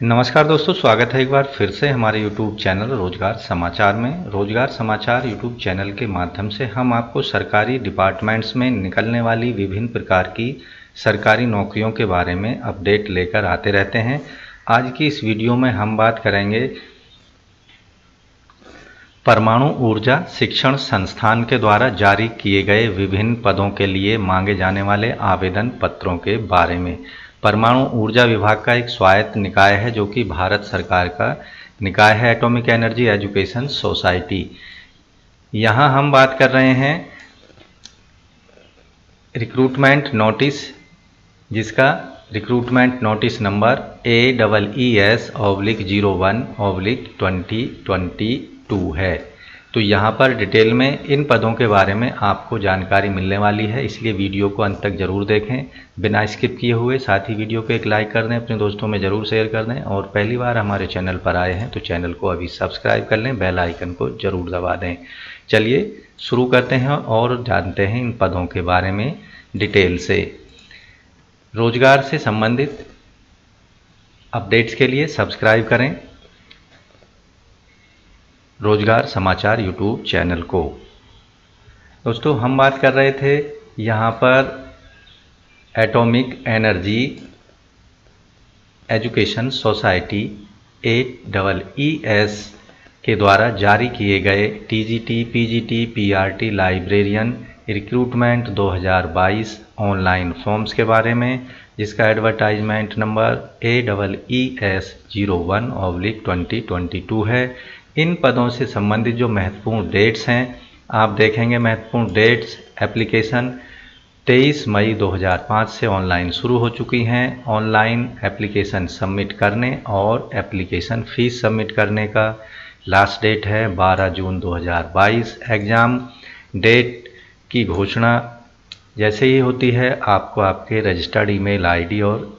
नमस्कार दोस्तों, स्वागत है एक बार फिर से हमारे YouTube चैनल रोजगार समाचार में। रोजगार समाचार YouTube चैनल के माध्यम से हम आपको सरकारी डिपार्टमेंट्स में निकलने वाली विभिन्न प्रकार की सरकारी नौकरियों के बारे में अपडेट लेकर आते रहते हैं। आज की इस वीडियो में हम बात करेंगे परमाणु ऊर्जा शिक्षण संस्थान के द्वारा जारी किए गए विभिन्न पदों के लिए मांगे जाने वाले आवेदन पत्रों के बारे में। परमाणु ऊर्जा विभाग का एक स्वायत्त निकाय है जो कि भारत सरकार का निकाय है, एटॉमिक एनर्जी एजुकेशन सोसाइटी। यहाँ हम बात कर रहे हैं रिक्रूटमेंट नोटिस, जिसका रिक्रूटमेंट नोटिस नंबर AEES/01/2022 है। तो यहाँ पर डिटेल में इन पदों के बारे में आपको जानकारी मिलने वाली है, इसलिए वीडियो को अंत तक ज़रूर देखें बिना स्किप किए हुए। साथ ही वीडियो को एक लाइक कर दें, अपने दोस्तों में ज़रूर शेयर कर दें, और पहली बार हमारे चैनल पर आए हैं तो चैनल को अभी सब्सक्राइब कर लें, बेल आइकन को ज़रूर दबा दें। चलिए शुरू करते हैं और जानते हैं इन पदों के बारे में डिटेल से। रोजगार से संबंधित अपडेट्स के लिए सब्सक्राइब करें रोजगार समाचार यूट्यूब चैनल को। दोस्तों, हम बात कर रहे थे यहाँ पर atomic energy education society AEES के द्वारा जारी किए गए TGT, PGT, PRT librarian recruitment 2022 online forms के बारे में, जिसका एडवर्टाइजमेंट नंबर AEES/01/2022 है। इन पदों से संबंधित जो महत्वपूर्ण डेट्स हैं आप देखेंगे। महत्वपूर्ण डेट्स: एप्लीकेशन 23 मई 2005 से ऑनलाइन शुरू हो चुकी हैं। ऑनलाइन एप्लीकेशन सबमिट करने और एप्लीकेशन फ़ीस सबमिट करने का लास्ट डेट है 12 जून 2022। एग्ज़ाम डेट की घोषणा जैसे ही होती है आपको आपके रजिस्टर्ड ईमेल आईडी और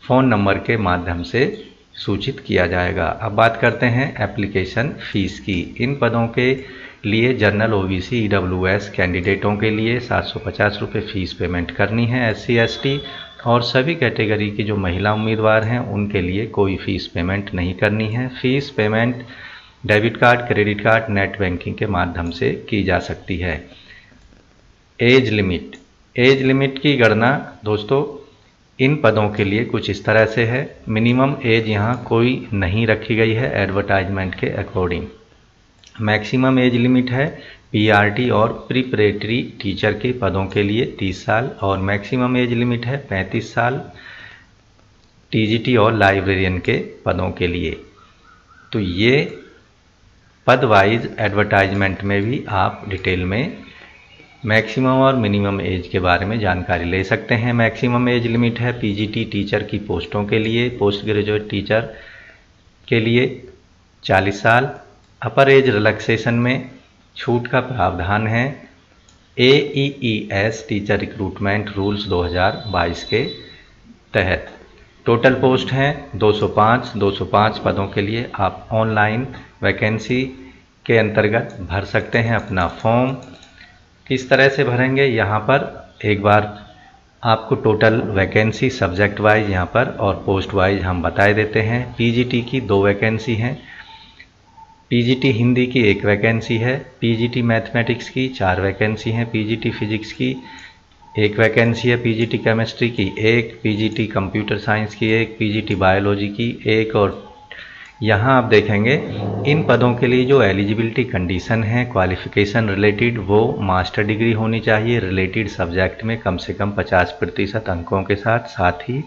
फ़ोन नंबर के माध्यम से सूचित किया जाएगा। अब बात करते हैं एप्लीकेशन फ़ीस की। इन पदों के लिए जनरल OBC EWS कैंडिडेटों के लिए 750 रुपये फ़ीस पेमेंट करनी है। SC ST और सभी कैटेगरी की जो महिला उम्मीदवार हैं उनके लिए कोई फ़ीस पेमेंट नहीं करनी है। Fees payment debit card, credit card, net banking के माध्यम से की जा सकती है। एज लिमिट की गणना दोस्तों इन पदों के लिए कुछ इस तरह से है। मिनिमम एज यहाँ कोई नहीं रखी गई है एडवर्टाइजमेंट के अकॉर्डिंग। मैक्सिमम एज लिमिट है PRT और प्रिपरेटरी टीचर के पदों के लिए 30 साल और मैक्सिमम एज लिमिट है 35 साल TGT और लाइब्रेरियन के पदों के लिए। तो ये पद वाइज एडवर्टाइजमेंट में भी आप डिटेल में मैक्सिमम और मिनिमम एज के बारे में जानकारी ले सकते हैं। मैक्सिमम एज लिमिट है PGT टीचर की पोस्टों के लिए, पोस्ट ग्रेजुएट टीचर के लिए 40 साल। अपर एज रिलैक्सेशन में छूट का प्रावधान है AEES टीचर रिक्रूटमेंट रूल्स 2022 के तहत। टोटल पोस्ट हैं 205 पदों के लिए आप ऑनलाइन वैकेंसी के अंतर्गत भर सकते हैं अपना फॉर्म। किस तरह से भरेंगे, यहाँ पर एक बार आपको टोटल वैकेंसी सब्जेक्ट वाइज यहाँ पर और पोस्ट वाइज हम बताए देते हैं। PGT की 2 वैकेंसी हैं। PGT हिंदी की 1 वैकेंसी है। PGT मैथमेटिक्स की 4 वैकेंसी हैं। PGT फिजिक्स की 1 वैकेंसी है। PGT केमिस्ट्री की 1, PGT कंप्यूटर साइंस की 1, PGT बायोलॉजी की 1। और यहाँ आप देखेंगे इन पदों के लिए जो एलिजिबिलिटी कंडीशन है क्वालिफ़िकेशन रिलेटेड, वो मास्टर डिग्री होनी चाहिए रिलेटेड सब्जेक्ट में कम से कम 50% अंकों के साथ। साथ ही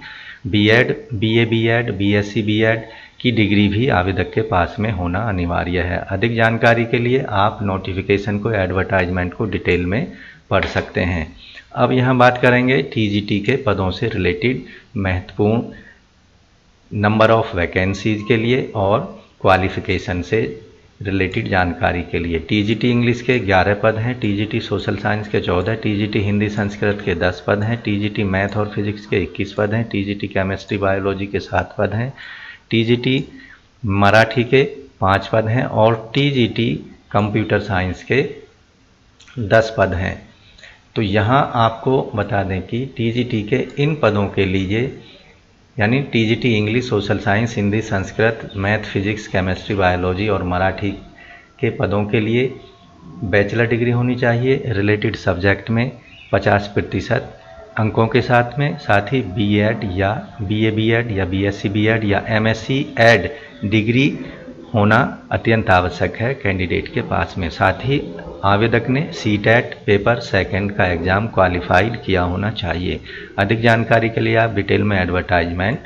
BEd, BA BEd, BSc BEd की डिग्री भी आवेदक के पास में होना अनिवार्य है। अधिक जानकारी के लिए आप नोटिफिकेशन को, एडवर्टाइजमेंट को डिटेल में पढ़ सकते हैं। अब यहाँ बात करेंगे TGT के पदों से रिलेटेड महत्वपूर्ण नंबर ऑफ़ वैकेंसीज़ के लिए और क्वालिफ़िकेशन से रिलेटेड जानकारी के लिए। TGT इंग्लिश के 11 पद हैं। TGT सोशल साइंस के 14, TGT हिंदी संस्कृत के 10 पद हैं। TGT मैथ और फिजिक्स के 21 पद हैं। TGT केमिस्ट्री बायोलॉजी के 7 पद हैं। TGT मराठी के 5 पद हैं और TGT कंप्यूटर साइंस के 10 पद हैं। तो यहाँ आपको बता दें कि TGT के इन पदों के लिए यानी TGT English, social science, Hindi, Sanskrit, math, physics, chemistry, biology और मराठी के पदों के लिए बैचलर डिग्री होनी चाहिए रिलेटेड सब्जेक्ट में 50% अंकों के साथ में। साथ ही बीएड या बीए बीएड या बीएससी बीएड या एमएससी एड डिग्री होना अत्यंत आवश्यक है कैंडिडेट के पास में। साथ ही आवेदक ने सीटेट पेपर सेकंड का एग्ज़ाम क्वालिफाइड किया होना चाहिए। अधिक जानकारी के लिए आप डिटेल में एडवर्टाइजमेंट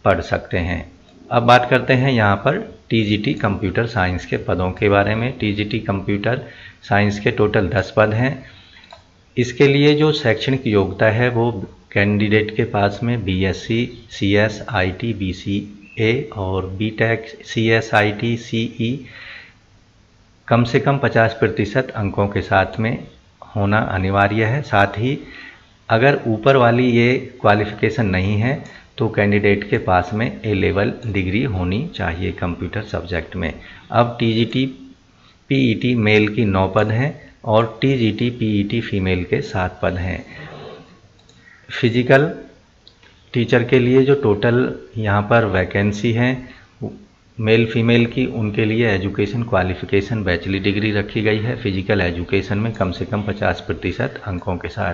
पढ़ सकते हैं। अब बात करते हैं यहाँ पर टीजीटी कंप्यूटर साइंस के पदों के बारे में। टीजीटी कंप्यूटर साइंस के टोटल 10 पद हैं। इसके लिए जो शैक्षणिक योग्यता है वो कैंडिडेट के पास में बीएससी सीएस आईटी बीसीए और बीटेक सीएस आईटी सीई कम से कम 50% अंकों के साथ में होना अनिवार्य है। साथ ही अगर ऊपर वाली ये क्वालिफिकेशन नहीं है तो कैंडिडेट के पास में ए लेवल डिग्री होनी चाहिए कंप्यूटर सब्जेक्ट में। अब टीजीटी पीईटी मेल की 9 पद हैं और टीजीटी पीईटी फीमेल के 7 पद हैं। फिजिकल टीचर के लिए जो टोटल यहाँ पर वैकेंसी हैं मेल फीमेल की, उनके लिए एजुकेशन क्वालिफिकेशन बैचलर डिग्री रखी गई है फिजिकल एजुकेशन में कम से कम 50% अंकों के साथ।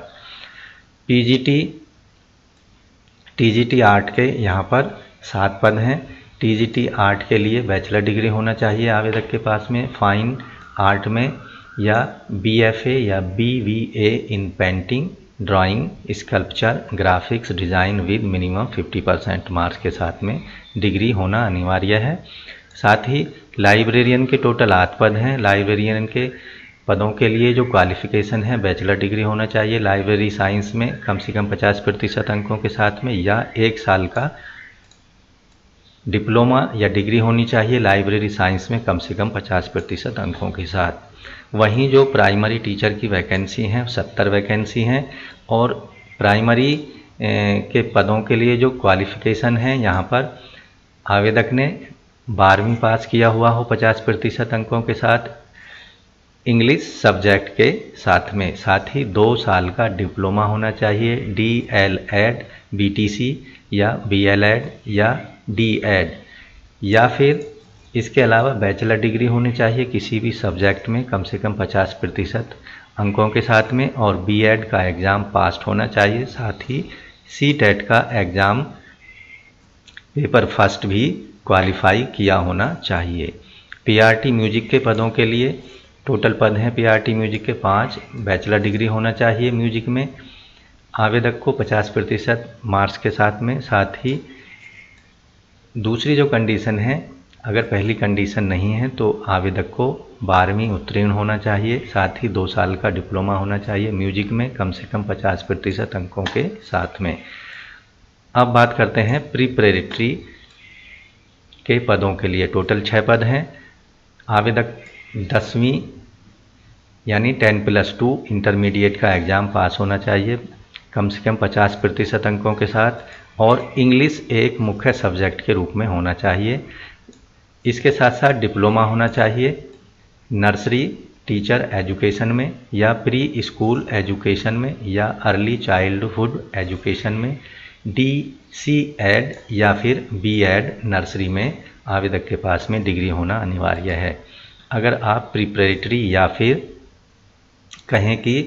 टीजीटी आर्ट के यहाँ पर 7 पद हैं। टीजीटी आर्ट के लिए बैचलर डिग्री होना चाहिए आवेदक के पास में फाइन आर्ट में या बीएफए या BVA in painting, drawing, sculpture, graphics design with minimum 50% marks के साथ में डिग्री होना अनिवार्य है। साथ ही लाइब्रेरियन के टोटल 8 पद हैं। लाइब्रेरियन के पदों के लिए जो क्वालिफिकेशन है बैचलर डिग्री होना चाहिए लाइब्रेरी साइंस में कम से कम 50% अंकों के साथ में या 1 साल का डिप्लोमा या डिग्री होनी चाहिए लाइब्रेरी साइंस में कम से कम 50% अंकों के साथ। वहीं जो प्राइमरी टीचर की वैकेंसी हैं 70 वैकेंसी हैं और प्राइमरी के पदों के लिए जो क्वालिफिकेशन है यहाँ पर आवेदक ने 12वीं पास किया हुआ हो 50% अंकों के साथ इंग्लिश सब्जेक्ट के साथ में। साथ ही 2 साल का डिप्लोमा होना चाहिए डीएलएड बीटीसी या बीएलएड या डीएड या फिर इसके अलावा बैचलर डिग्री होनी चाहिए किसी भी सब्जेक्ट में कम से कम 50% अंकों के साथ में और बीएड का एग्ज़ाम पास होना चाहिए। साथ ही सीटेट का एग्ज़ाम पेपर फर्स्ट भी क्वालिफाई किया होना चाहिए। पीआरटी म्यूजिक के पदों के लिए टोटल पद हैं पीआरटी म्यूजिक के 5। बैचलर डिग्री होना चाहिए म्यूजिक में आवेदक को 50% मार्क्स के साथ में। साथ ही दूसरी जो कंडीशन है अगर पहली कंडीशन नहीं है तो आवेदक को 12वीं उत्तीर्ण होना चाहिए। साथ ही 2 साल का डिप्लोमा होना चाहिए म्यूजिक में कम से कम 50% अंकों के साथ में। अब बात करते हैं प्रिपरेटरी के पदों के लिए टोटल 6 पद हैं। आवेदक 10वीं यानी 10+2 इंटरमीडिएट का एग्ज़ाम पास होना चाहिए कम से कम 50% अंकों के साथ और इंग्लिश एक मुख्य सब्जेक्ट के रूप में होना चाहिए। इसके साथ साथ डिप्लोमा होना चाहिए नर्सरी टीचर एजुकेशन में या प्री स्कूल एजुकेशन में या अर्ली चाइल्डहुड एजुकेशन में, DCED या फिर BEd नर्सरी में आवेदक के पास में डिग्री होना अनिवार्य है। अगर आप प्रिपरेटरी या फिर कहें कि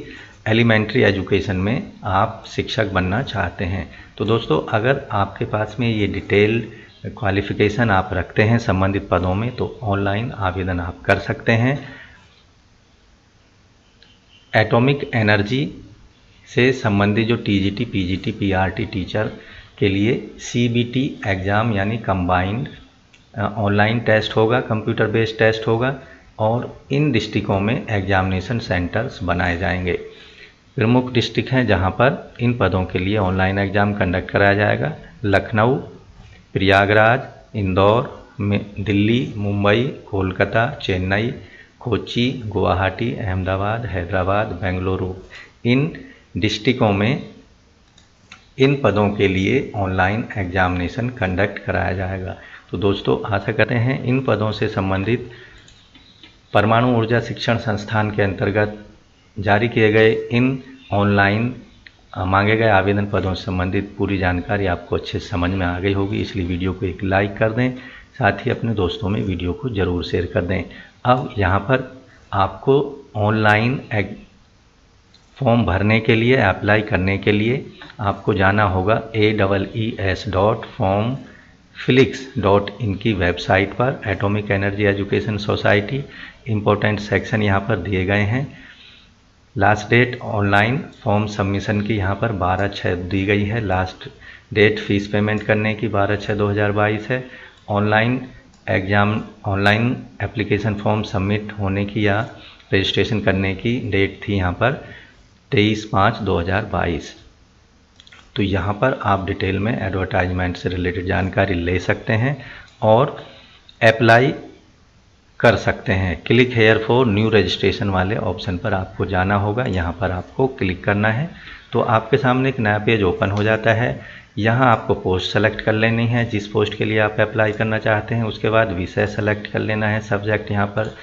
एलिमेंट्री एजुकेशन में आप शिक्षक बनना चाहते हैं तो दोस्तों अगर आपके पास में ये डिटेल क्वालिफ़िकेशन आप रखते हैं संबंधित पदों में तो ऑनलाइन आवेदन आप कर सकते हैं। एटॉमिक एनर्जी से संबंधित जो टीजीटी पीजीटी पीआरटी टीचर के लिए CBT एग्ज़ाम यानी कंबाइंड ऑनलाइन टेस्ट होगा, कंप्यूटर बेस्ड टेस्ट होगा और इन डिस्ट्रिक्टों में एग्जामिनेशन सेंटर्स बनाए जाएंगे। प्रमुख डिस्ट्रिक्ट हैं जहां पर इन पदों के लिए ऑनलाइन एग्ज़ाम कंडक्ट कराया जाएगा। लखनऊ, प्रयागराज, इंदौर, दिल्ली, मुंबई, कोलकाता, चेन्नई, कोच्चि, गुवाहाटी, अहमदाबाद, हैदराबाद, बेंगलुरु, इन डिस्ट्रिक्टों में इन पदों के लिए ऑनलाइन एग्जामिनेशन कंडक्ट कराया जाएगा। तो दोस्तों आशा करते हैं इन पदों से संबंधित परमाणु ऊर्जा शिक्षण संस्थान के अंतर्गत जारी किए गए इन ऑनलाइन मांगे गए आवेदन पदों से संबंधित पूरी जानकारी आपको अच्छे से समझ में आ गई होगी, इसलिए वीडियो को एक लाइक कर दें, साथ ही अपने दोस्तों में वीडियो को ज़रूर शेयर कर दें। अब यहाँ पर आपको ऑनलाइन फॉर्म भरने के लिए, अप्लाई करने के लिए आपको जाना होगा aees.formflix.in की वेबसाइट पर। Atomic energy education society important section यहाँ पर दिए गए हैं। Last date online form submission की यहाँ पर 12/6 दी गई है। लास्ट डेट फीस पेमेंट करने की 12/6/2022 है। Online exam, online application form submit होने की या रजिस्ट्रेशन करने की डेट थी यहाँ पर 23/5/2022। तो यहाँ पर आप डिटेल में एडवर्टाइजमेंट से रिलेटेड जानकारी ले सकते हैं और अप्लाई कर सकते हैं। Click here for new registration वाले ऑप्शन पर आपको जाना होगा, यहाँ पर आपको क्लिक करना है तो आपके सामने एक नया पेज ओपन हो जाता है। यहाँ आपको पोस्ट सेलेक्ट कर लेनी है, जिस पोस्ट के लिए आप अप्लाई करना चाहते हैं। उसके बाद विषय सेलेक्ट कर लेना है, सब्जेक्ट यहाँ पर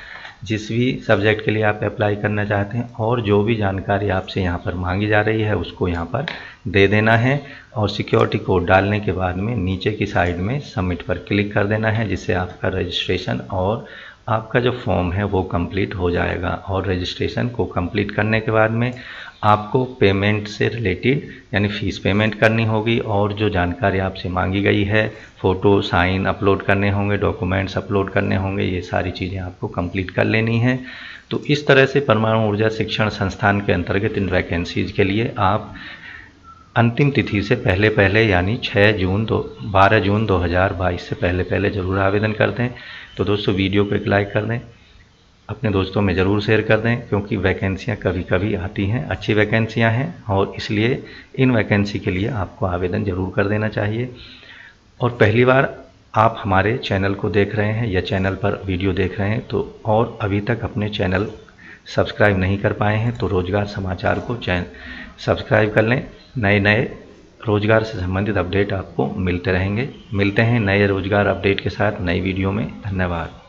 जिस भी सब्जेक्ट के लिए आप अप्लाई करना चाहते हैं, और जो भी जानकारी आपसे यहाँ पर मांगी जा रही है उसको यहाँ पर दे देना है। और सिक्योरिटी कोड डालने के बाद में नीचे की साइड में सबमिट पर क्लिक कर देना है, जिससे आपका रजिस्ट्रेशन और आपका जो फॉर्म है वो कंप्लीट हो जाएगा। और रजिस्ट्रेशन को कंप्लीट करने के बाद में आपको पेमेंट से रिलेटेड यानी फ़ीस पेमेंट करनी होगी, और जो जानकारी आपसे मांगी गई है, फ़ोटो साइन अपलोड करने होंगे, डॉक्यूमेंट्स अपलोड करने होंगे, ये सारी चीज़ें आपको कंप्लीट कर लेनी है। तो इस तरह से परमाणु ऊर्जा शिक्षण संस्थान के अंतर्गत इन वैकेंसीज़ के लिए आप अंतिम तिथि से पहले यानी 12 जून 2022 से पहले ज़रूर आवेदन कर दें। तो दोस्तों वीडियो को एक लाइक कर दें, अपने दोस्तों में ज़रूर शेयर कर दें, क्योंकि वैकेंसियाँ कभी कभी आती हैं, अच्छी वैकेंसियाँ हैं, और इसलिए इन वैकेंसी के लिए आपको आवेदन ज़रूर कर देना चाहिए। और पहली बार आप हमारे चैनल को देख रहे हैं या चैनल पर वीडियो देख रहे हैं तो और अभी तक अपने चैनल सब्सक्राइब नहीं कर पाए हैं तो रोज़गार समाचार को सब्सक्राइब कर लें। नए रोज़गार से संबंधित अपडेट आपको मिलते रहेंगे। मिलते हैं नए रोज़गार अपडेट के साथ नई वीडियो में। धन्यवाद।